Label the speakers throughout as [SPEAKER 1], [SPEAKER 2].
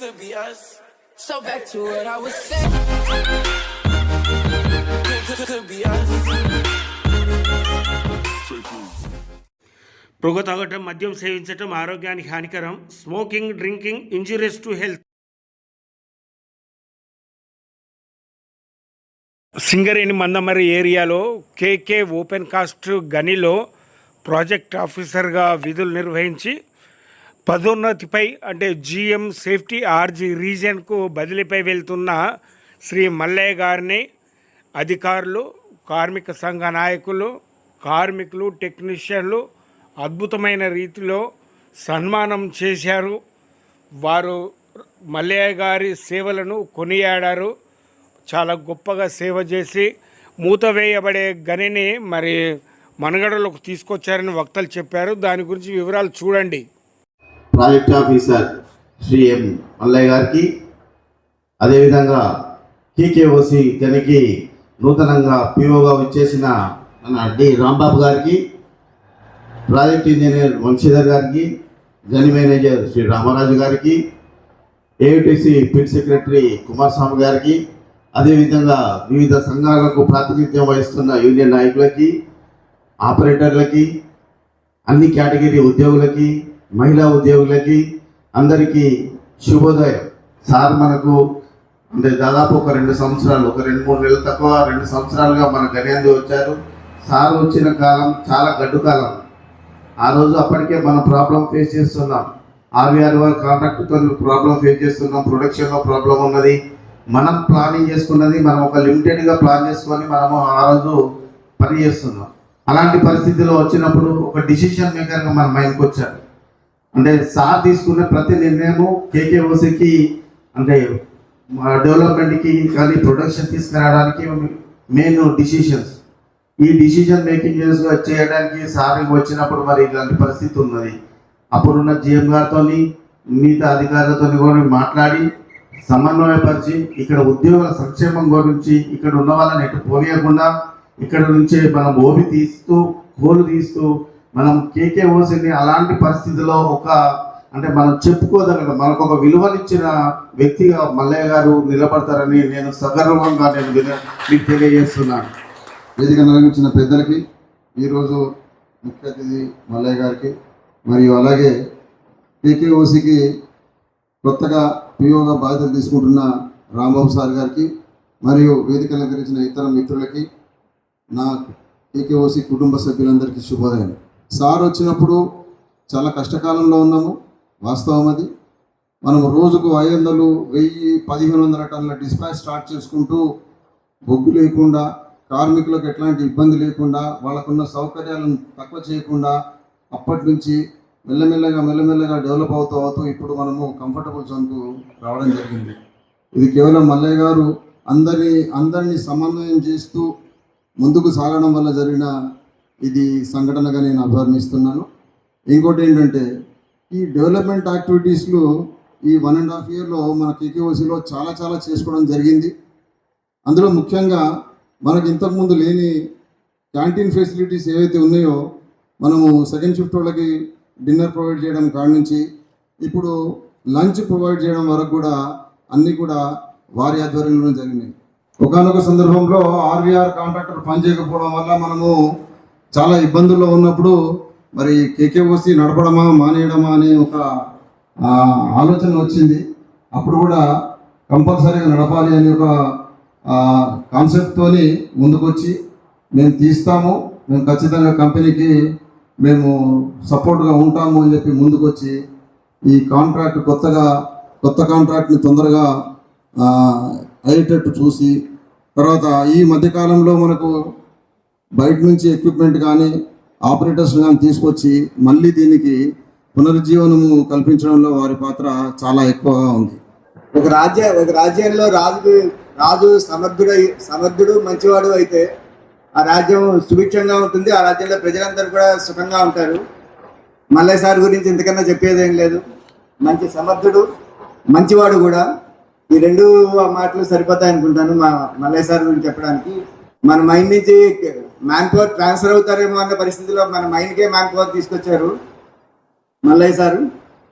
[SPEAKER 1] Could be us. So back to what I was saying. Could be us.
[SPEAKER 2] పొగ తాగటం, మద్యం సేవించటం ఆరోగ్యానికి హానికరం. Smoking, drinking injurious to health. Singareni Mandamarri ఏరియాలో కేకే ఓపెన్ కాస్ట్ గనిలో ప్రాజెక్ట్ ఆఫీసర్గా విధులు నిర్వహించి పదోన్నతిపై అంటే జిఎం సేఫ్టీ ఆర్జీ రీజన్కు బదిలీపై వెళ్తున్న శ్రీ మల్లయ్య గారిని అధికారులు, కార్మిక సంఘ నాయకులు, కార్మికులు, టెక్నీషియన్లు అద్భుతమైన రీతిలో సన్మానం చేశారు. వారు మల్లయ్య గారి సేవలను కొనియాడారు. చాలా గొప్పగా సేవ చేసి మూతవేయబడే గనిని మరి మనుగడలోకి తీసుకొచ్చారని వక్తలు చెప్పారు. దాని గురించి వివరాలు చూడండి.
[SPEAKER 3] ప్రాజెక్ట్ ఆఫీసర్ శ్రీ ఎం మల్లయ్య గారికి, అదేవిధంగా కేకేఓసి గనికి నూతనంగా పిఓగా వచ్చేసిన మన డి రాంబాబు గారికి, ప్రాజెక్ట్ ఇంజనీర్ వంశీధర్ గారికి, గని మేనేజర్ శ్రీ రామరాజు గారికి, ఏయుటిసి పిట్ సెక్రటరీ కుమారస్వామి గారికి, అదేవిధంగా వివిధ సంఘాలకు ప్రాతినిధ్యం వహిస్తున్న యూనియన్ నాయకులకి, ఆపరేటర్లకి, అన్ని కేటగిరీ ఉద్యోగులకి, మహిళా ఉద్యోగులకి అందరికీ శుభోదయం. సార్ మనకు అంటే దాదాపు ఒక 2 సంవత్సరాలు, ఒక 2-3 నెలలు తక్కువ 2 సంవత్సరాలుగా మన గణ్యంది వచ్చారు. సార్ వచ్చిన కాలం చాలా గడ్డు కాలం. ఆ రోజు అప్పటికే మనం ప్రాబ్లం ఫేస్ చేస్తున్నాం. ఆర్వీఆర్ వారి కాంట్రాక్ట్తో ప్రాబ్లం ఫేస్ చేస్తున్నాం. ప్రొడక్షన్లో ప్రాబ్లం ఉన్నది. మనం ప్లానింగ్ చేసుకున్నది మనం ఒక లిమిటెడ్గా ప్లాన్ చేసుకొని మనము ఆ రోజు పని చేస్తున్నాం. అలాంటి పరిస్థితిలో వచ్చినప్పుడు ఒక డిసిషన్ మేకర్గా మన మైండ్కి వచ్చారు. అంటే సార్ తీసుకునే ప్రతి నిర్ణయము కేకేఓసికి అంటే డెవలప్మెంట్కి కానీ ప్రొడక్షన్ తీసుకురావడానికి మెయిన్ డిసిషన్స్. ఈ డిసిషన్ మేకింగ్ చేయడానికి సార్ వచ్చినప్పుడు మరి ఇలాంటి పరిస్థితి ఉన్నది. అప్పుడున్న జిఎం గారితో మిగతా అధికారులతో కూడా మాట్లాడి సమన్వయపరిచి ఇక్కడ ఉద్యోగుల సంక్షేమం గురించి ఇక్కడ ఉన్న వాళ్ళని ఎటు పోనీయకుండా ఇక్కడ నుంచే మనం ఓబి తీస్తూ కోలు తీస్తూ మనం కేకేఓసిని అలాంటి పరిస్థితిలో ఒక అంటే మనం చెప్పుకోదగ్గ మనకు ఒక విలువనిచ్చిన వ్యక్తిగా మల్లయ్య గారు నిలబడతారని నేను సగర్వంగా మీకు తెలియజేస్తున్నాను.
[SPEAKER 4] వేదిక నిర్వహించిన పెద్దలకి, ఈరోజు ముఖ్య అతిథి మల్లయ్య గారికి, మరియు అలాగే కేకేఓసికి కొత్తగా పిఓగా బాధ్యతలు తీసుకుంటున్న రాంబాబు సార్ గారికి, మరియు వేదిక నిర్వహించిన ఇతర మిత్రులకి, నా కేకేఓసి కుటుంబ సభ్యులందరికీ శుభోదయం. సార్ వచ్చినప్పుడు చాలా కష్టకాలంలో ఉన్నాము, వాస్తవం అది. మనం రోజుకు 500, 1000, 1500 టన్నుల డిస్పాచ్ స్టార్ట్ చేసుకుంటూ బొగ్గు లేకుండా, కార్మికులకు ఎట్లాంటి ఇబ్బంది లేకుండా, వాళ్ళకున్న సౌకర్యాలను తక్కువ చేయకుండా అప్పటి నుంచి మెల్లమెల్లగా డెవలప్ అవుతూ ఇప్పుడు మనము కంఫర్టబుల్ జోన్కు రావడం జరిగింది. ఇది కేవలం మల్లయ్య గారు అందరినీ సమన్వయం చేస్తూ ముందుకు సాగడం వల్ల జరిగిన ఇది సంఘటనగా నేను అభివర్ణిస్తున్నాను. ఇంకోటి ఏంటంటే ఈ డెవలప్మెంట్ యాక్టివిటీస్లో ఈ 1.5 ఇయర్లో మన కేకేఓసిలో చాలా చేసుకోవడం జరిగింది. అందులో ముఖ్యంగా మనకు ఇంతకుముందు లేని క్యాంటీన్ ఫెసిలిటీస్ ఏవైతే ఉన్నాయో, మనము సెకండ్ షిఫ్ట్ వాళ్ళకి డిన్నర్ ప్రొవైడ్ చేయడం కాడ నుంచి ఇప్పుడు లంచ్ ప్రొవైడ్ చేయడం వరకు కూడా అన్నీ కూడా వారి ఆధ్వర్యంలో జరిగినాయి. ఒకానొక సందర్భంలో ఆర్వీఆర్ కాంట్రాక్టర్ పనిచేయకపోవడం వల్ల మనము చాలా ఇబ్బందుల్లో ఉన్నప్పుడు మరి కేకేఓసి నడపడమా మానేయడమా అనే ఒక ఆలోచన వచ్చింది. అప్పుడు కూడా కంపల్సరీగా నడపాలి అనే ఒక కాన్సెప్ట్తో ముందుకొచ్చి మేము తీస్తాము, మేము ఖచ్చితంగా కంపెనీకి మేము సపోర్ట్గా ఉంటాము అని చెప్పి ముందుకొచ్చి ఈ కాంట్రాక్ట్ కొత్త కాంట్రాక్ట్ని తొందరగా అయ్యేటట్టు చూసి, తర్వాత ఈ మధ్యకాలంలో మనకు బయట నుంచి ఎక్విప్మెంట్ కానీ ఆపరేటర్స్ కానీ తీసుకొచ్చి మళ్ళీ దీనికి పునరుజ్జీవనము కల్పించడంలో వారి పాత్ర చాలా ఎక్కువగా ఉంది.
[SPEAKER 5] ఒక రాజ్యంలో రాజు సమర్థుడు మంచివాడు అయితే ఆ రాజ్యం సుభిక్షంగా ఉంటుంది. ఆ రాజ్యంలో ప్రజలందరూ కూడా సుఖంగా ఉంటారు. మల్లయ్య సార్ గురించి ఇంతకన్నా చెప్పేది ఏం లేదు. మంచి సమర్థుడు, మంచివాడు కూడా. ఈ 2 మాటలు సరిపోతాయి అనుకుంటాను మా మల్లయ్య సార్ గురించి చెప్పడానికి. మన మైండ్ నుంచి మ్యాన్ పవర్ ట్రాన్స్ఫర్ అవుతారేమో అన్న పరిస్థితిలో మన మైండ్కే మ్యాన్ పవర్ తీసుకొచ్చారు మల్లయ్య సారు.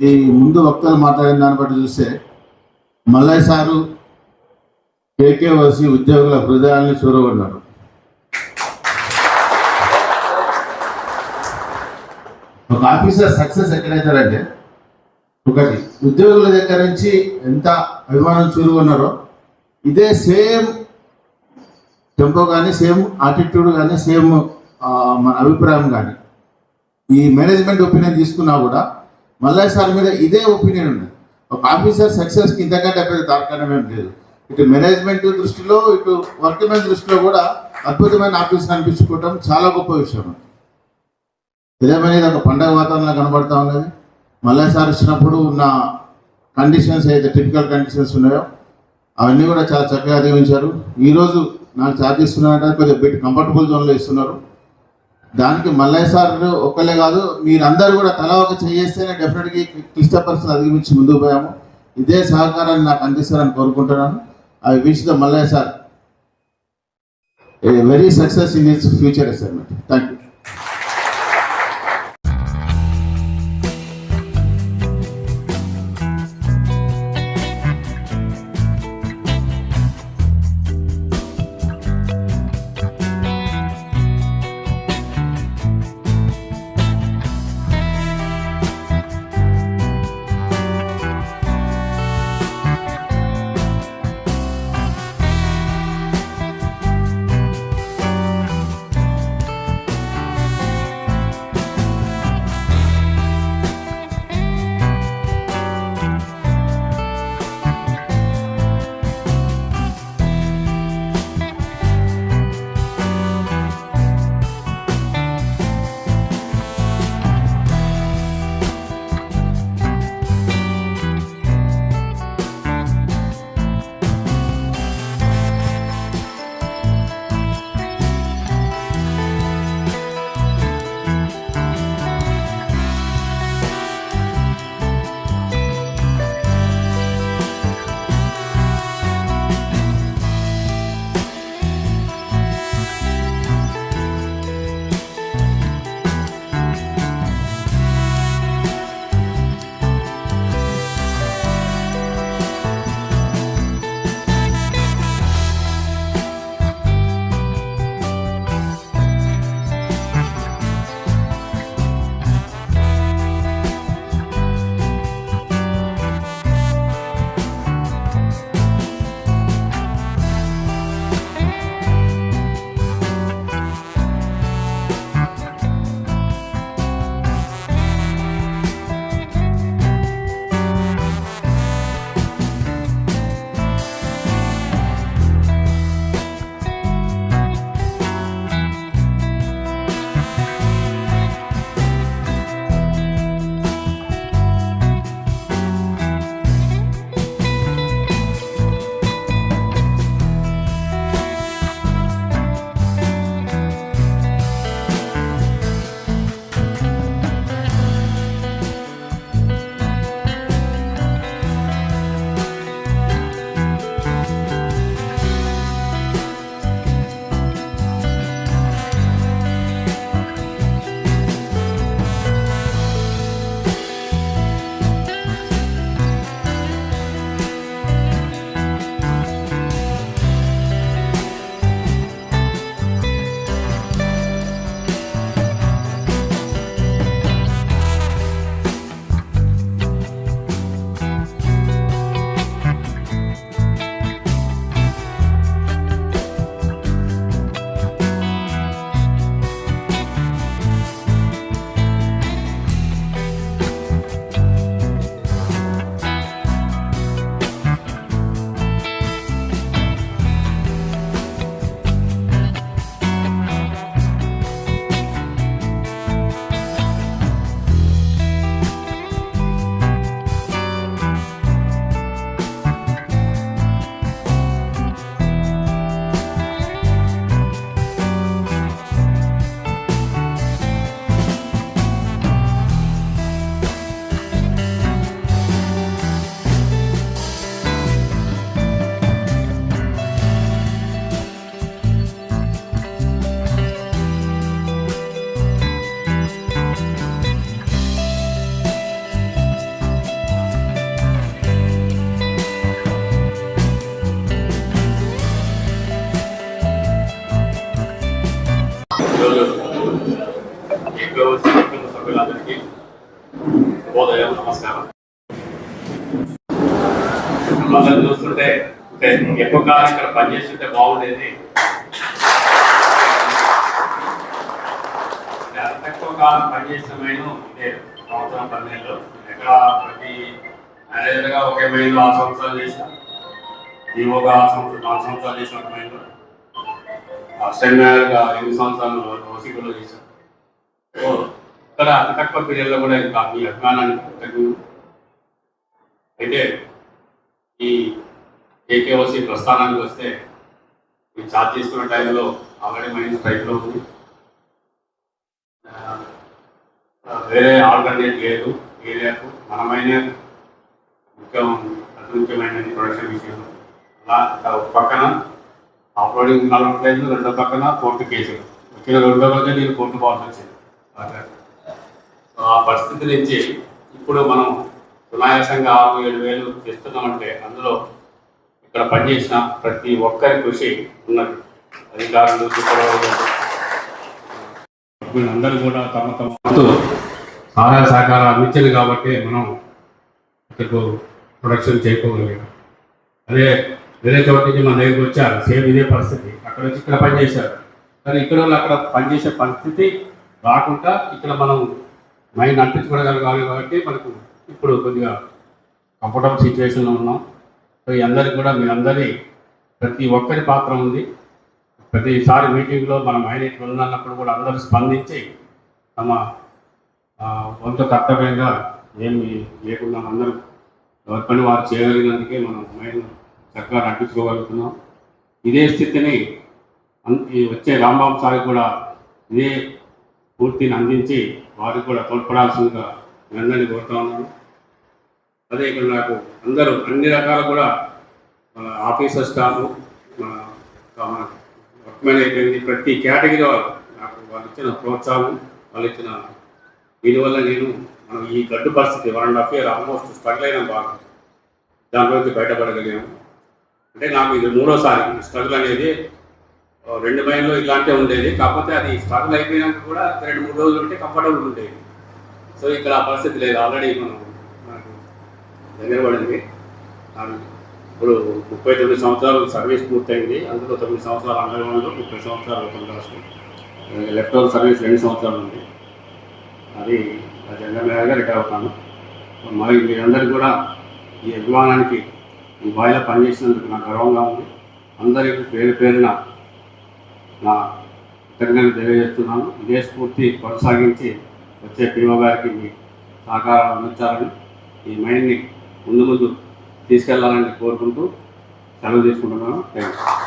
[SPEAKER 4] ఈ ముందు వక్తలు మాట్లాడిన దాన్ని బట్టి చూస్తే
[SPEAKER 3] మల్లయ్య సారు కేకేఓసి ఉద్యోగుల హృదయాల్ని చూరగొన్నారు. ఒక ఆఫీసర్ సక్సెస్ ఎక్కడైతారంటే, ఒకటి ఉద్యోగుల దగ్గర నుంచి ఎంత అభిమానం చూరుకున్నారో ఇదే సేమ్ టెంపో కానీ, సేమ్ ఆటిట్యూడ్ కానీ, సేమ్ మన అభిప్రాయం కానీ ఈ మేనేజ్మెంట్ ఒపీనియన్ తీసుకున్నా కూడా మల్లయ్య సార్ మీద ఇదే ఒపీనియన్ ఉంది. ఒక ఆఫీసర్ సక్సెస్కి ఇంతకంటే పెద్ద తార్కాణం ఏం లేదు. ఇటు మేనేజ్మెంట్ దృష్టిలో, ఇటు వర్క్మెన్ దృష్టిలో కూడా అద్భుతమైన ఆఫీసర్ అనిపించుకోవటం చాలా గొప్ప విషయం. ఇదేమనేది ఒక పండగ వాతావరణంలో కనబడతా ఉన్నది. మల్లయ్య సార్ ఇచ్చినప్పుడు ఉన్న కండిషన్స్ అయితే టిపికల్ కండిషన్స్ ఉన్నాయో అవన్నీ కూడా చాలా చక్కగా అధిగమించారు. ఈరోజు నాకు ఛార్జ్ ఇస్తున్నారంటే కొద్దిగా బిట్ కంఫర్టబుల్ జోన్లో ఇస్తున్నారు. దానికి మల్లయ్య సార్ ఒక్కలే కాదు, మీరందరూ కూడా తలా ఒక చేస్తేనే డెఫినెట్గా క్లిష్ట పరిస్థితులు అధిగమించి ముందుకు పోయాము. ఇదే సహకారాన్ని నాకు అందిస్తారని కోరుకుంటున్నాను. I wish the Mallaiah sir a very success in his future assignment. Thank you.
[SPEAKER 6] మమ్మల్ని చూస్తుంటే ఎక్కువ కాలం ఇక్కడ పనిచేస్తుంటే బాగుండేది. తక్కువ కాలం పనిచేసిన మైను ఇదే సంవత్సరం 10 నెలలు. ఎక్కడ ప్రతి మేనేజర్గా ఒకే మైలు 6 సంవత్సరాలు చేసిన, ఈవోగా 4 సంవత్సరాలు చేసిన ఒక మైలు, అసిస్టెంట్ మేనేజర్గా 8 సంవత్సరాలు ఓసీలో చేశాను. సో ఇక్కడ అతి తక్కువ పీరియడ్లో కూడా ఇంకా మీ అభిమానానికి తగ్గు. అయితే ఈ కేకేఓసి ప్రస్థానానికి వస్తే ఈ ఛార్జ్ చేసుకున్న టైంలో ఆల్రెడీ మైండ్ స్ట్రైక్లో ఉంది. వేరే ఆల్టర్నేట్ లేదు ఏరియాకు. మనమైన ముఖ్యమైన ప్రొడక్షన్ విషయంలో అలా ఒక పక్కన ఆప్లోడింగ్ నడవట్లేదు, రెండో పక్కన కోర్టు కేసులు వచ్చిన 2వ రోజే నేను కోర్టు పోవాల్సి వచ్చింది. ఆ పరిస్థితి నుంచి ఇప్పుడు మనం సునాయాసంగా 6-7 వేలు చేస్తున్నామంటే అందులో ఇక్కడ పనిచేసిన ప్రతి ఒక్కరి కృషి ఉన్నది. అధికారులు అందరూ కూడా తమ సహాయ సహకారాలు అందించింది కాబట్టి మనం ఇక్కడకు ప్రొడక్షన్ చేయకపోగలిగాం. అదే వేరే చోట నుంచి మన దగ్గరికి వచ్చారు, సేమ్ ఇదే పరిస్థితి. అక్కడ వచ్చి ఇక్కడ పనిచేశారు, కానీ ఇక్కడ వాళ్ళు అక్కడ పనిచేసే పరిస్థితి రాకుండా ఇక్కడ మనం మైండ్ అంటించుకోగలగాలి కాబట్టి మనకు ఇప్పుడు కొద్దిగా కంఫర్టబుల్ సిచ్యువేషన్లో ఉన్నాం. సో ఈ అందరికీ కూడా మీ అందరి ప్రతి ఒక్కరి పాత్ర ఉంది. ప్రతిసారి మీటింగ్లో మనం మైండ్ ఇట్లా ఉన్నప్పుడు కూడా అందరూ స్పందించి తమ వంతు కర్తవ్యంగా ఏమి లేకుండా అందరూ ఎవరి పని వారు చేయగలిగినందుకే మనం మైండ్ చక్కగా నటించుకోగలుగుతున్నాం. ఇదే స్థితిని వచ్చే రాంబాబు సార్ కూడా ఇదే పూర్తిని అందించి వారికి కూడా తోడ్పడాల్సిందిగా అందరినీ కోరుతా ఉన్నాను. అదే ఇక్కడ నాకు అందరూ అన్ని రకాల కూడా మన ఆఫీసర్ స్టాఫ్, మన వర్క్మెన్ అయిపోయింది, ప్రతి కేటగిరీ వాళ్ళు నాకు వాళ్ళు ఇచ్చిన ప్రోత్సాహం, వాళ్ళు ఇచ్చిన దీనివల్ల నేను మనం ఈ గడ్డు పరిస్థితి 1.5 year ఆల్మోస్ట్ స్ట్రగుల్ అయినా బాగా దాంట్లో నుంచి బయటపడగలిగాము. అంటే నాకు ఇది 3వసారి స్ట్రగుల్ అనేది. 2 మైల్లో ఇలాంటివి ఉండేది, కాకపోతే అది స్ట్రగుల్ అయిపోయినాక కూడా 2-3 రోజులు ఉంటే కంఫర్టబుల్ ఉండేది. సో ఇక్కడ ఆ పరిస్థితి లేదు. ఆల్రెడీ మనం నాకు దగ్గర పడింది. ఇప్పుడు 39 సంవత్సరాలు సర్వీస్ పూర్తయింది. అందులో 9 సంవత్సరాలు అంగన్వాడీలో, 30 సంవత్సరాలు కొందరు లెఫ్ట్ ఓవర్ సర్వీస్ 2 సంవత్సరాలు ఉంది. అది జనరల్ మేనేజర్గా రిటైర్ అవుతాను. మరి మీరందరికీ కూడా ఈ అభిమానానికి ఈ బాయిలో పనిచేసినందుకు నాకు గర్వంగా ఉంది. అందరికీ పేరు పేరున నా కృతజ్ఞతలు తెలియజేస్తున్నాను. ఇదే స్ఫూర్తి కొనసాగించి వచ్చే పిఓ గారికి మీ సహకారం అందించాలని, ఈ మైండ్ని ముందు తీసుకెళ్లాలని కోరుకుంటూ సెలవు తీసుకుంటున్నాను. Thank you.